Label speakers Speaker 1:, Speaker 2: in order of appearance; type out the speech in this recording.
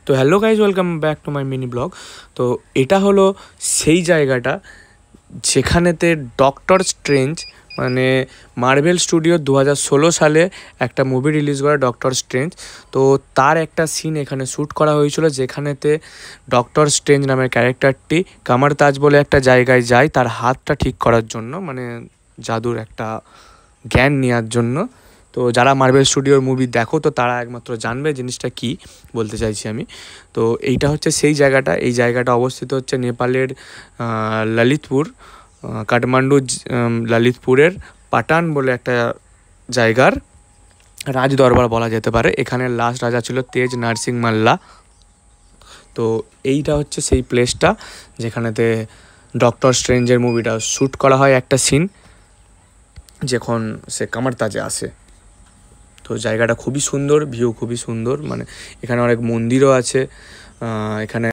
Speaker 1: তো hello guys, welcome back to my mini blog. তো এটা হলো সেই জায়গাটা যেখানেতে ডক্টর স্ট্রেঞ্জ মানে মার্ভেল স্টুডিও 2016 সালে একটা মুভি রিলিজ করে ডক্টর স্ট্রেঞ্জ। তো তার একটা সিন এখানে শ্যুট করা হয়েছিল, যেখানেতে ডক্টর স্ট্রেঞ্জ নামের ক্যারেক্টারটি কামারতাজ বলে একটা জায়গায় যায় তার হাতটা ঠিক করার জন্য, মানে জাদুর একটা জ্ঞান নেওয়ার জন্য। তো যারা মার্ভেল স্টুডিওর মুভি দেখো তো তারা একমাত্র জানবে জিনিসটা কি বলতে চাইছি আমি। তো এইটা হচ্ছে সেই জায়গাটা। এই জায়গাটা অবস্থিত হচ্ছে নেপালের ললিতপুর, কাঠমান্ডু ললিতপুরের পাটান বলে একটা জায়গার রাজ দরবার বলা যেতে পারে। এখানের লাস্ট রাজা ছিল তেজ নারসিং মাল্লা। তো এইটা হচ্ছে সেই প্লেসটা যেখানেতে ডক্টর স্ট্রেঞ্জের মুভিটা শ্যুট করা হয়, একটা সিন যখন সে কামারতাজে আসে। তো জায়গাটা খুবই সুন্দর, ভিউ খুবই সুন্দর, মানে এখানে অনেক মন্দিরও আছে। এখানে